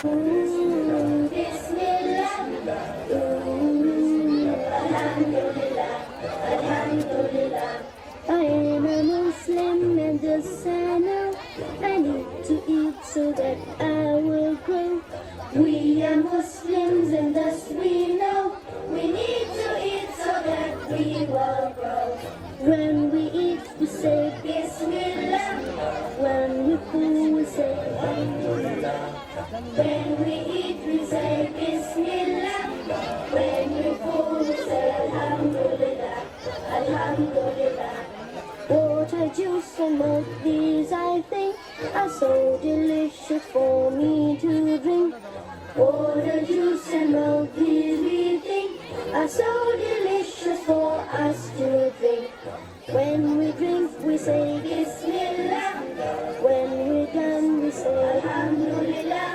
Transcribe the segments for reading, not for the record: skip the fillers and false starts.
Bismillah, Alhamdulillah, Alhamdulillah. I am a Muslim and thus I know I need to eat so that I will grow. We are Muslims and thus we know we need to eat so that we will grow. When we eat, we say Bismillah. When we fool, we say Alhamdulillah. When we eat, we say Bismillah. When we fool, we say Alhamdulillah. Alhamdulillah. Water, juice and milk, these I think are so delicious for me to drink. Water, juice and milk, these we think are so delicious for us to drink. When we drink, we say Bismillah. When we're done, we say Alhamdulillah.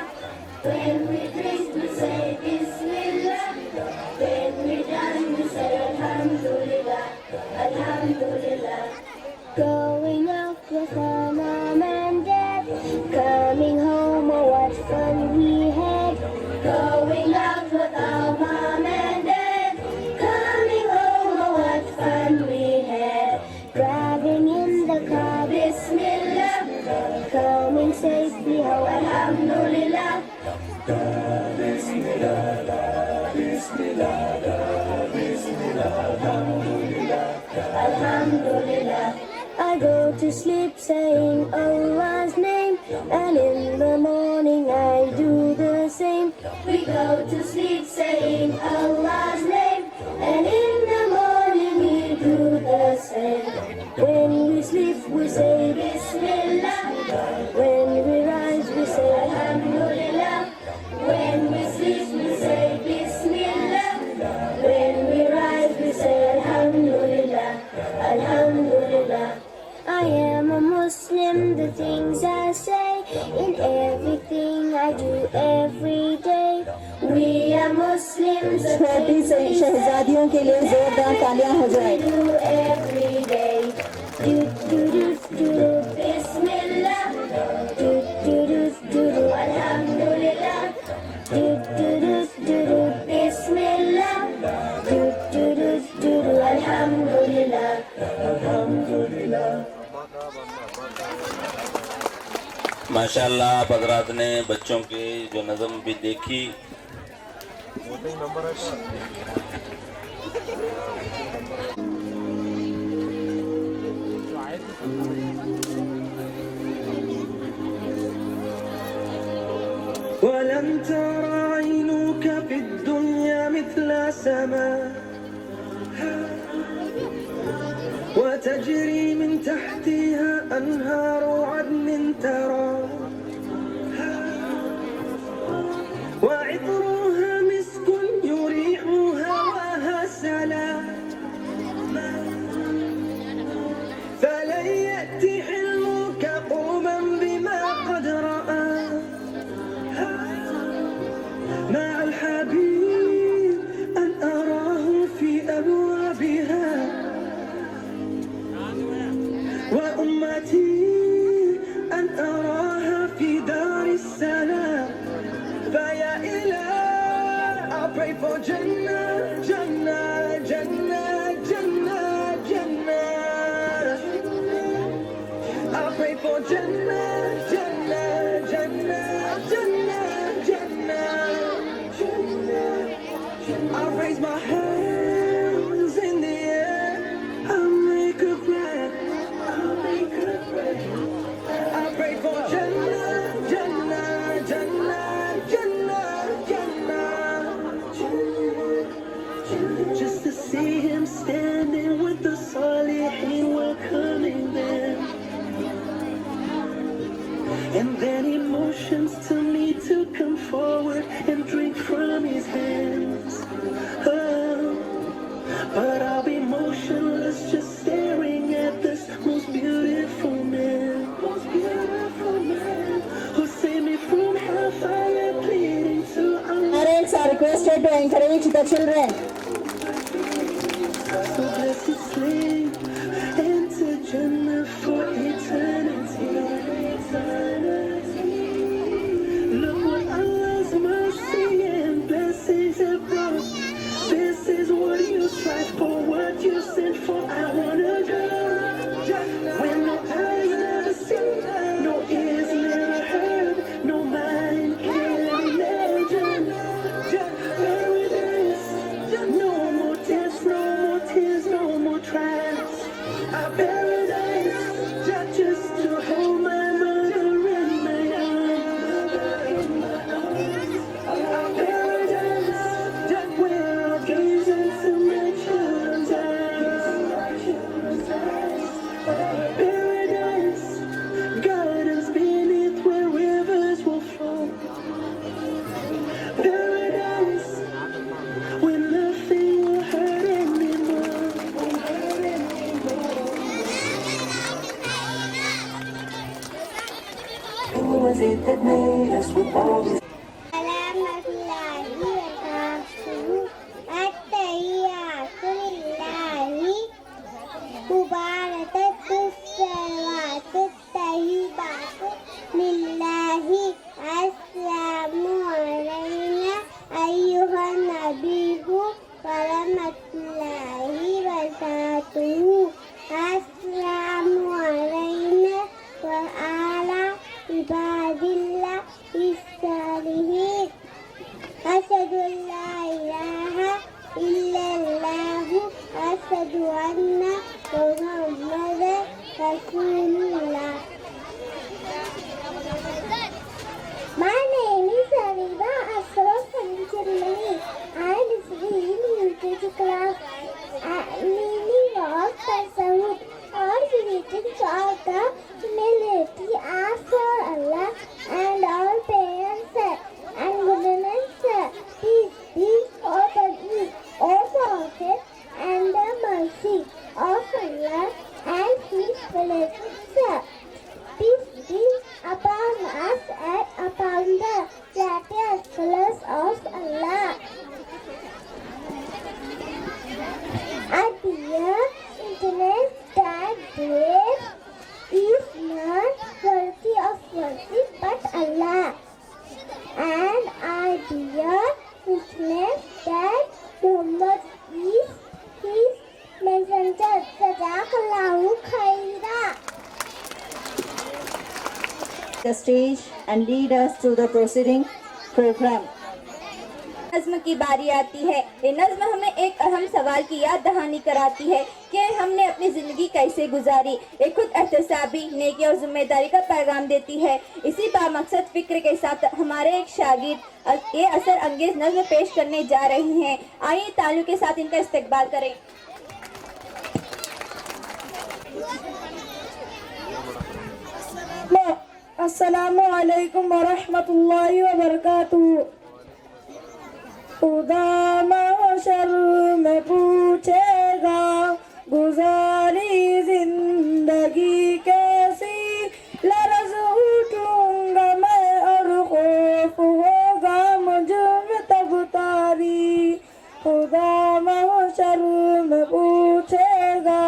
When we drink, we say Bismillah. When we're done, we say Alhamdulillah. Alhamdulillah. Going out with our mom and dad, coming home, oh what fun we had. Going out with our mom and dad, coming home, oh what fun we had. Driving in the car, Bismillah, coming safely home, Alhamdulillah. Bismillah, Bismillah, Bismillah, Alhamdulillah, Alhamdulillah. I go to sleep saying Allah's name, and in the morning I do the same. We go to sleep saying Allah's name, and in the morning we do the same. When we sleep we say Bismillah. When we rise we say Alhamdulillah. When we sleep we say Bismillah. When we rise we say Alhamdulillah. Alhamdulillah. I am a Muslim, the things I say, in everything I do every day. We are Muslims, the things we शहजादियों के लिए जोरदार तालियां हो जाए. do every day. Do do do do do, Bismillah. Do do do do do, Alhamdulillah. Do do do do do, Bismillah. Do do do do do, Alhamdulillah. Alhamdulillah. माशाल्लाह आप हजरात ने बच्चों के जो नज़म भी देखी. ولن ترى عينك في الدنيا مثل سماء وتجري من تحتها أنهار عدن ترى وعطرها مسك يريح هواها سلام فلن يأتي حلمك قوما بما قد رأى مع الحبيب أن أراه في أبوابها وأمتي أن أراها في دار السلام فيا إله I pray for Jannah, Jannah, Jannah, Jannah, Jannah. I pray for Jannah, Jannah, Jannah, Jannah, Jannah. I raise my hands in the air, I make a prayer, I make a prayer. I pray for Jannah, Jannah, Jannah, Jannah, Jannah. Just to see him standing with the Salihin welcoming them. And then he motions to me to come forward and drink from his hands. Oh, but I'll be motionless just staring at this most beautiful man. Most beautiful man who saved me from hellfire pleading to Allah. Parents are requested to encourage the children. So blessed slave, enter Jannah for eternity. Look what Allah أشهد أن محمدا رسول الله. My name is Arida Asra Sanchirmani. I am studying UKG class. Meaning of tasawwuf or greetings of the humility are for Allah and all parents and goodness, peace be upon you, O Prophet, and the mercy of Allah and His blessings. Peace be upon us and upon the glorious colors of Allah. Our dear internet that great is not worthy of worship but Allah. And our dear witness that Muhammad is His messenger. Jazakallahu khaira. The stage and lead us through the proceeding program. नज़्म की बारी आती है। ये नज़्म हमें एक अहम सवाल की याद दहानी कराती है कि हमने अपनी ज़िंदगी कैसे गुजारी। ये खुद एहतसाबी, नेकी और ज़िम्मेदारी का पैगाम देती है। इसी बामकसद फ़िक्र के साथ हमारे एक शागिर्द ये असर अंगेज़ नज़्म पेश करने जा रही हैं। आइए ताल्लुक़ के साथ इनका इस्तकबाल करें। अस्सलामु अलैकुम व रहमतुल्लाहि व बरकातुहू। खुदा महशर में पूछेगा गुजारी जिंदगी कैसी, लरज़ उठूंगा मैं और खौफ होगा मुझ में तब तारी। खुदा महशर में पूछेगा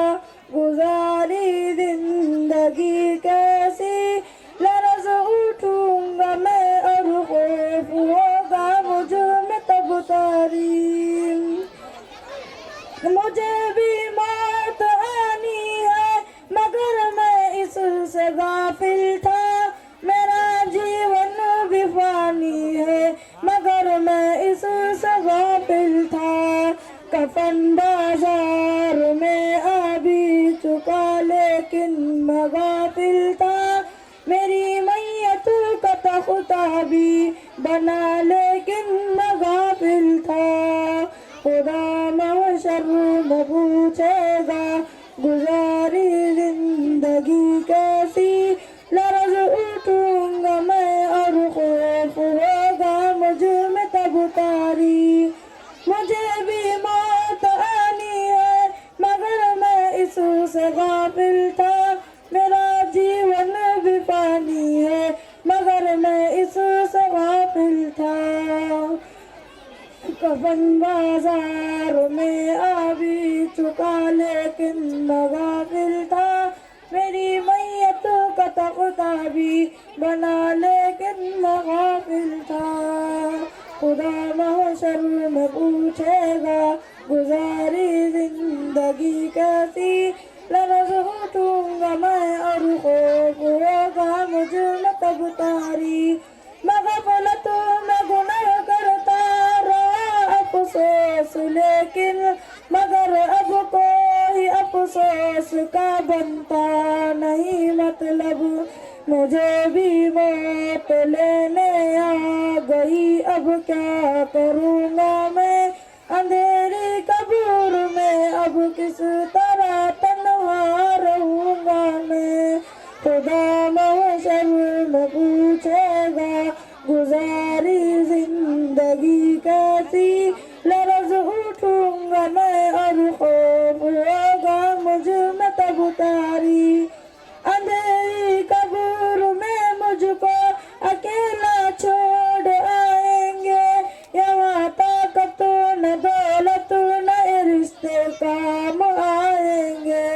गुजारी जिंदगी कैसी, लरज़ उठूंगा मैं और खौफ होगा मुझ में तब तारी। मुझे भी मौत आनी है मगर मैं इससे गाफिल था, मेरा जीवन भी फानी है मगर मैं इससे गाफिल था। कफन बाजार में आ भी चुका लेकिन मैं गाफिल था, मेरी मैयत का तख्ता भी बना लेकिन मैं गाफिल था। खुदा महशर में पूछेगा गुजारी जिंदगी कैसी, लरज़ उठूंगा मैं और खौफ होगा मुझ में तब तारी। मुझे भी मौत आनी है मगर मैं इससे गाफिल था, मेरा जीवन भी पानी है मगर मैं इससे गाफिल था। कफन बाजार में आ भी चुका लेकिन मैं गाफिल था, मेरी मैयत का तख्ता भी बना लेकिन मैं गाफिल था। खुदा महशर में पूछेगा गुजारी जिंदगी कैसी, लरज़ उठूंगा मैं और खौफ होगा मुझ में तब तारी। मैं गफलत में गुनाह करता रहा अफसोस लेकिन मगर अब कोई अफसोस का बनता नहीं मतलब। मुझे भी मौत लेने आ गई अब क्या करूँगा मैं, अंधेरी कब्र में अब किस तरह तन्हा रहूँगा मैं। खुदा महशर में पूछेगा गुजारी जिंदगी कैसी, लरज़ उठूंगा मैं और खौफ होगा मुझ में तब तारी। अंधेरी कब्र में मुझको अकेला छोड़ आएंगे, यहाँ ताकत न दौलत न रिश्ते काम आएंगे।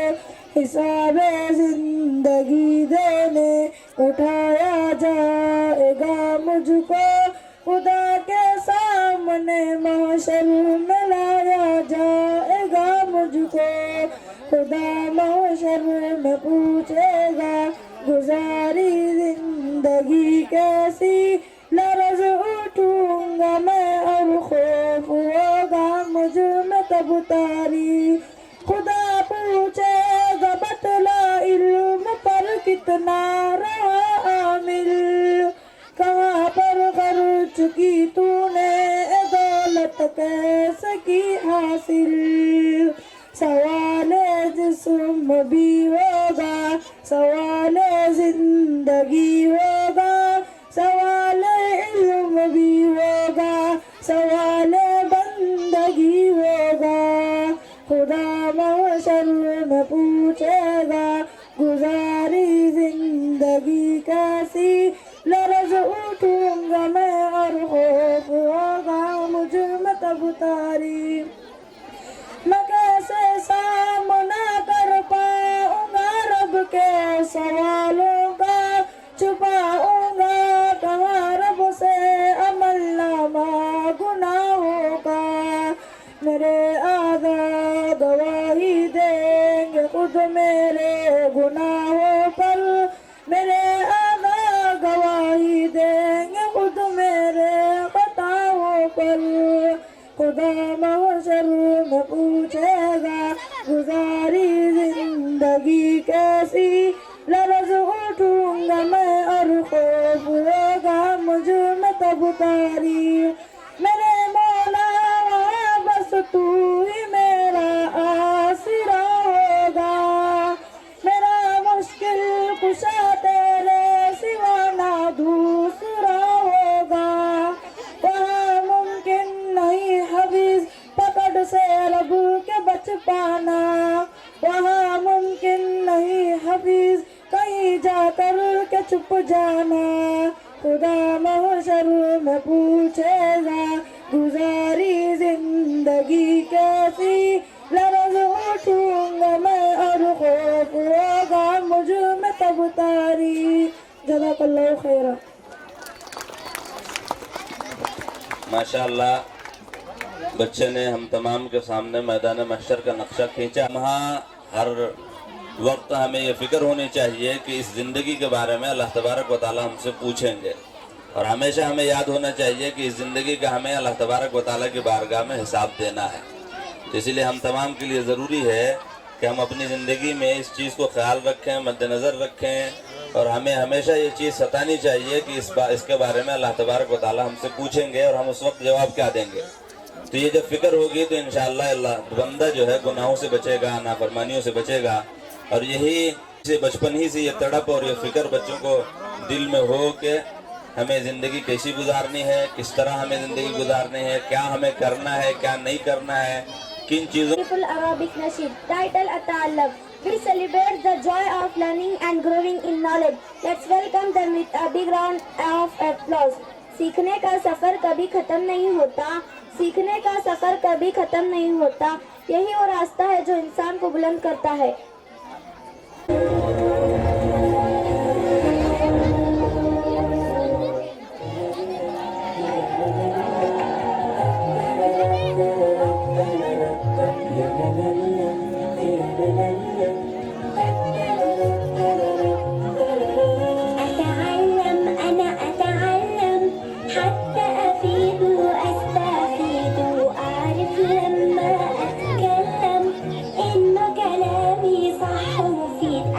हिसाबे जिंदगी देने उठाया जाएगा मुझको, खुदा के सामने महशर में लाया जाएगा मुझको। खुदा महशर में पूछेगा गुजारी जिंदगी कैसी, लरज़ उठूंगा मैं और खौफ होगा मुझ में तब तारी। کیسے کی حاصل. سوال جسم بھی ہوگا, سوال زندگی ہوگا, سوال علم بھی ہوگا, سوال بندگی ہوگا. خدا محشر میں پوچھے گا گزاری زندگی کیسی, لرز اٹھوں گا میں اور خوف ہوگا مجھ میں تب تاری. میں کیسے سامنا کر پاؤں گا رب کے سوالوں کا, چھپاؤں گا کہاں رب سے عمل نامہ گناہوں کا. میرے آدھا گواہی دیں گے خود میرے گناہوں پر, میرے آدھا گواہی دیں گے خود میرے خطاؤں پر. خدا محشر میں پوچھے گا گزاری زندگی کیسی, لرز اٹھوں گا میں اور خوف ہوگا مجھ میں تب تاری. میرے مولا وہاں بس تو ہی میرا آسرا ہوگا, میرا مشکل کشا تیرے سوا نہ دوسرا ہوگا. وہاں ممکن نہیں حفیظ پکڑ سے رب کے بچ پانا, وہاں ممکن نہیں حفیظ کہیں جا کر کے چھپ جانا. خدا محشر میں پوچھے گا گزاری زندگی کیسی, لرز اٹھوں گا میں اور خوف ہوگا مجھ میں تب تاری. جزاک اللہ خیرا. माशाअल्लाह बच्चे ने हम तमाम के सामने मैदान महशर का नक्शा खींचा. वहाँ हर वक्त हमें ये फिक्र होनी चाहिए कि इस ज़िंदगी के बारे में अल्लाह तबारक व ताला हमसे पूछेंगे, और हमेशा हमें याद होना चाहिए कि इस ज़िंदगी का हमें अल्लाह तबारक व ताला की बारगाह में हिसाब देना है. तो इसलिए हम तमाम के लिए ज़रूरी है कि हम अपनी ज़िंदगी में इस चीज़ को ख्याल रखें, मद्देनज़र रखें, और हमें हमेशा ये चीज़ सतानी चाहिए कि इसके बारे में अल्लाह तबारक व ताला हमसे पूछेंगे और हम उस वक्त जवाब क्या देंगे. तो ये जब फिक्र होगी तो इंशाअल्लाह अल्लाह बंदा जो है गुनाहों से बचेगा, नाफरमानियों से बचेगा. और यही से बचपन ही से ये तड़प और ये फिक्र बच्चों को दिल में हो कि हमें ज़िंदगी कैसी गुजारनी है, किस तरह हमें ज़िंदगी गुजारनी है, क्या हमें करना है, क्या नहीं करना है, किन चीज़ों. Beautiful Arabic Nasheed, title Ata'allam. We celebrate the joy of learning and growing in knowledge. Let's welcome them with a big round of applause. सीखने का सफ़र कभी ख़त्म नहीं होता, सीखने का सफ़र कभी ख़त्म नहीं होता. यही वो रास्ता है जो इंसान को बुलंद करता है.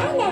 أنا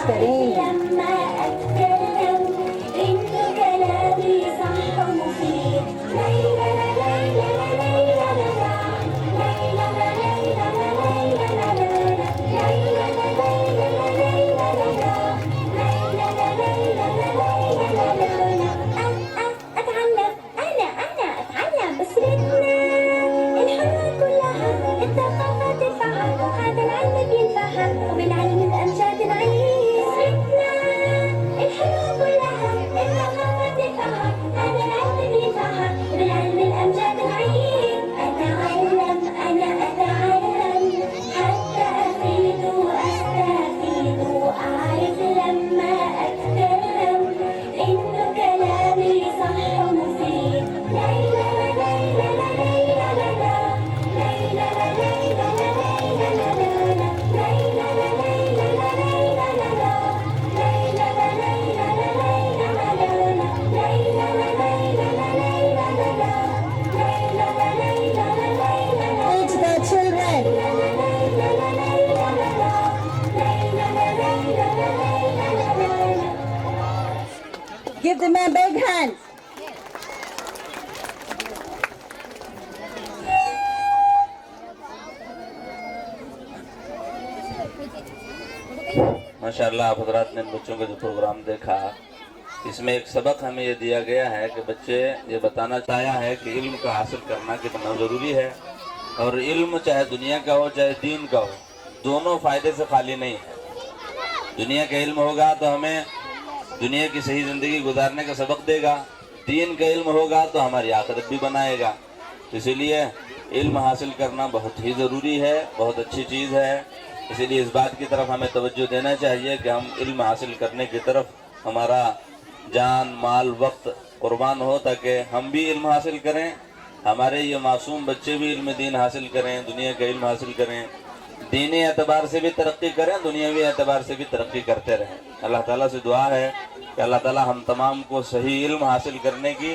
کریں. لما أتكلم إن كلامي صح ومفيد ليلى ليلى ليلى ليلى أتعلم بسرتنا الحلوة كلها الثقافة تفهم وهذا العلم بينفهم وبالعلم الأمجاد نعيش بسرتنا الحلوة كلها الثقافة تفهم هذا العلم بينفهم وبالعلم الأمجاد نعيش أتعلم أنا أتعلم حتى أفيد وأستفيد وأعرف لما أتكلم إنه كلامي صح ومفيد Laila Laila Laila Laila Teach the children. Give them a big hand. माशाअल्लाह आप हजरात ने बच्चों का जो प्रोग्राम देखा, इसमें एक सबक हमें ये दिया गया है कि बच्चे ये बताना चाहा है कि इल्म का हासिल करना कितना ज़रूरी है, और इल्म चाहे दुनिया का हो चाहे दीन का हो, दोनों फ़ायदे से खाली नहीं है. दुनिया का इल्म होगा तो हमें दुनिया की सही ज़िंदगी गुजारने का सबक देगा, दीन का इल्म होगा तो हमारी आखिरत भी बनाएगा. इसीलिए इल्म हासिल करना बहुत ही ज़रूरी है, बहुत अच्छी चीज़ है. इसीलिए इस बात की तरफ हमें तवज्जो देना चाहिए कि हम इल्म हासिल करने की तरफ हमारा जान माल वक्त कुर्बान हो, ताकि हम भी इल्म हासिल करें, हमारे ये मासूम बच्चे भी इल्म दीन हासिल करें, दुनिया का इल्म हासिल करें, दीनी एतबार से भी तरक्की करें, दुनियावी एतबार से भी तरक्की करते रहें. अल्लाह ताला से दुआ है कि अल्लाह ताला हम तमाम को सही इल्म हासिल करने की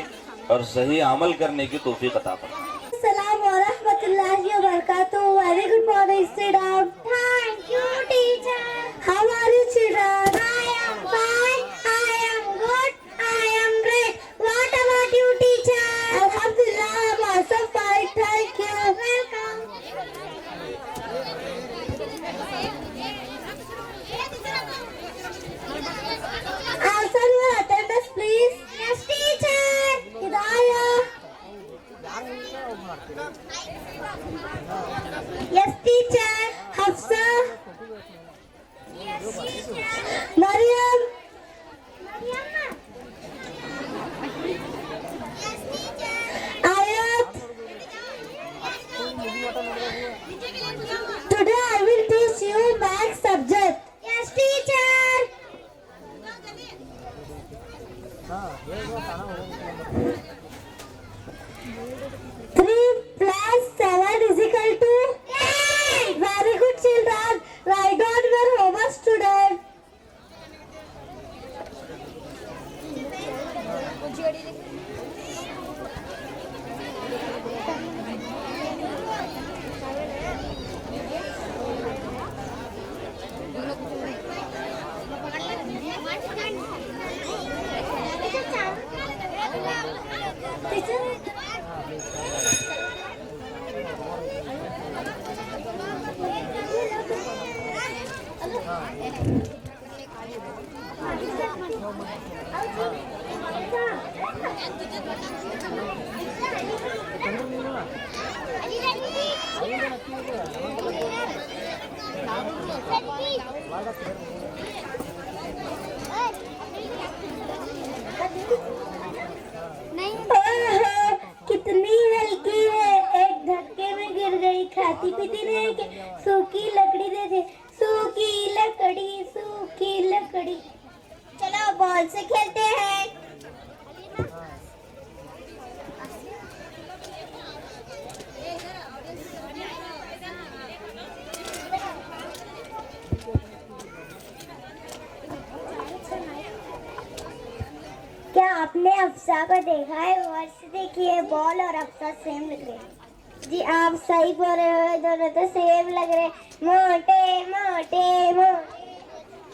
और सही अमल करने की तौफीक अता फरमाए. Assalamu wa rahmatullahi wa barakatuh. Very good morning, sit down. Thank you, teacher. How are you, children? I am fine. I am good. I am great. What about you, teacher? Alhamdulillah, I am also fine. Thank you. Welcome. Answer your attendance, please. Yes, teacher. Hidayah. Yes, teacher. Hafsa. Yes, teacher. Mariam. Yes, teacher. Ayat. Today I will teach you math subject. Yes, teacher. 3 plus 7 is equal to 8. Very good, children. Write down your homework, student. कितनी हल्की है, एक धक्के में गिर गई. खाती पीती नहीं कि सूखी लकड़ी दे दे, सूखी लकड़ी. चलो बॉल से खेलते हैं. क्या आपने अफसा को देखा है? वर्ष देखिए, बॉल और अफसा सेम लग रहे हैं. जी आप सही बोल रहे हो, दोनों तो सेम लग रहे, मोटे मोटे मोटे.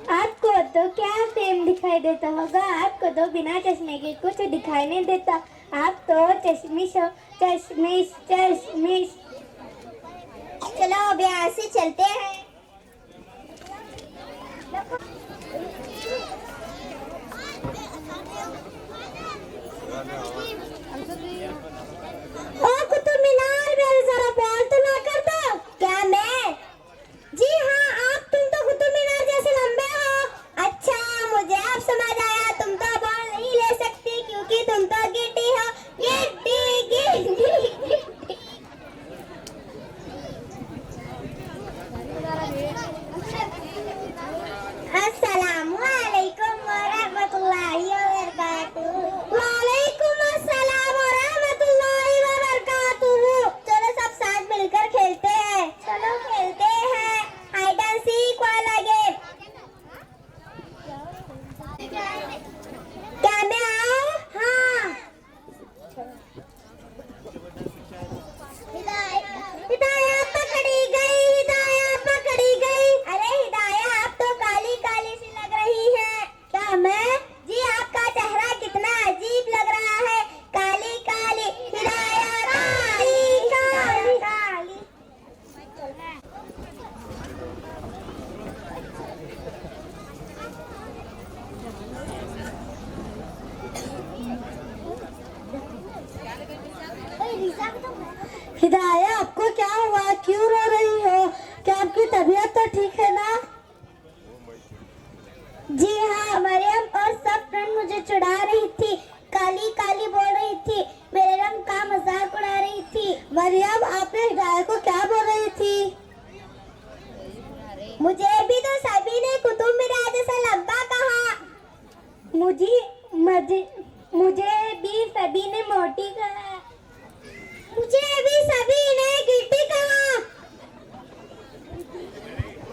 آپ کو تو کیا فیم دکھائی دیتا ہوگا, آپ کو تو بنا چشمے کے کچھ دکھائی نہیں دیتا, آپ تو چشمش ہو, چشمش چشمش. چلو اب یہاں سے چلتے ہیں. قطب مینار میرے ذرا بال تو نہ کر دو. کیا میں؟ جی ہاں, آپ تم تو قطب مینار جیسے لمبے ہو. اچھا مجھے اب سمجھ آیا, تم تو بال نہیں لے سکتی کیونکہ تم تو گڈی ہو. گڈی گڈی. السلام علیکم ورحمۃ اللہ وبرکاتہ. وعلیکم السلام ورحمۃ اللہ وبرکاتہ. چلو سب ساتھ مل کر کھیلتے ہیں. چلو کھیلتے ہیں ہائیڈ اینڈ سیک والا گیم. کیا میں آؤں؟ ہاں. ہدایہ پکڑی گئی, ہدایہ پکڑی گئی. ارے ہدایہ آپ تو کالی کالی سی لگ رہی ہے. کیا میں؟ جی آپ کا چہرہ کتنا عجیب لگ رہا ہے, کالی کالی. ہدایہ کالی کالی کالی. ہدایہ آپ کو کیا ہوا, کیوں رو رہی ہو؟ کیا آپ کی طبیعت تو ٹھیک ہے نا؟ جی ہاں, مریم اور سب فرینڈ مجھے چڑھا رہی تھی, کالی کالی بول رہی تھی, میرے رنگ کا مذاق اڑا رہی تھی. مریم آپ نے ہدایہ کو کیا بول رہی تھی؟ مجھے بھی تو سبھی نے قطب مینار جیسا لمبا کہا. مجھے بھی سبھی نے موٹی کہا. مجھے بھی سبھی نے گٹی کہا.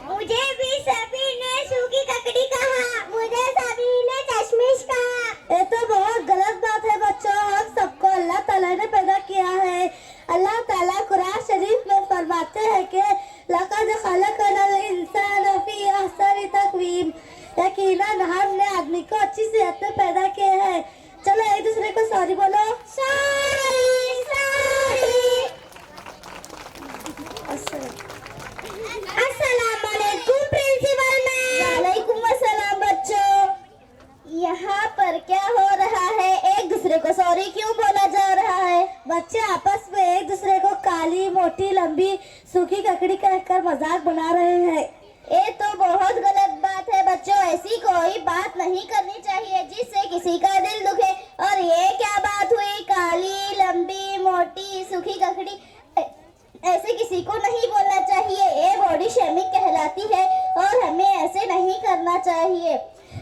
مجھے بھی سبھی نے سوکھی ککڑی کہا. مجھے سبھی نے چشمش کہا. یہ تو بہت غلط بات ہے بچوں, ہم سب کو اللہ تعالیٰ نے پیدا کیا ہے. اللہ تعالیٰ قرآن شریف میں فرماتے ہیں کہ لقد خلقنا الانسان فی احسن تقویم. یقیناً ہم نے آدمی کو اچھی صحت میں پیدا کیا ہے. چلو ایک دوسرے کو سوری بولو. Sorry sorry. السلام علیکم پرنسپل میم. وعلیکم السلام بچوں. یہاں پر کیا ہو رہا ہے, ایک دوسرے کو سوری کیوں بولا جا رہا ہے؟ بچے آپس میں ایک دوسرے کو کالی موٹی لمبی سوکھی ککڑی کہہ کر مذاق بنا رہے ہیں. یہ تو بہت غلط بات ہے بچوں, ایسی کوئی بات نہیں کرنی چاہیے جس سے کسی کا دل دکھے. اور یہ کیا بات ہوئی, کالی لمبی موٹی سوکھی ککڑی, ایسے کسی کو نہیں بولنا چاہیے. یہ باڈی شیمنگ کہلاتی ہے اور ہمیں ایسے نہیں کرنا چاہیے.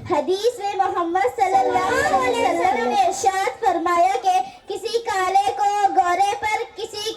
حدیث میں محمد صلی اللہ علیہ وسلم نے ارشاد فرمایا کہ کسی کالے کو گورے پر, کسی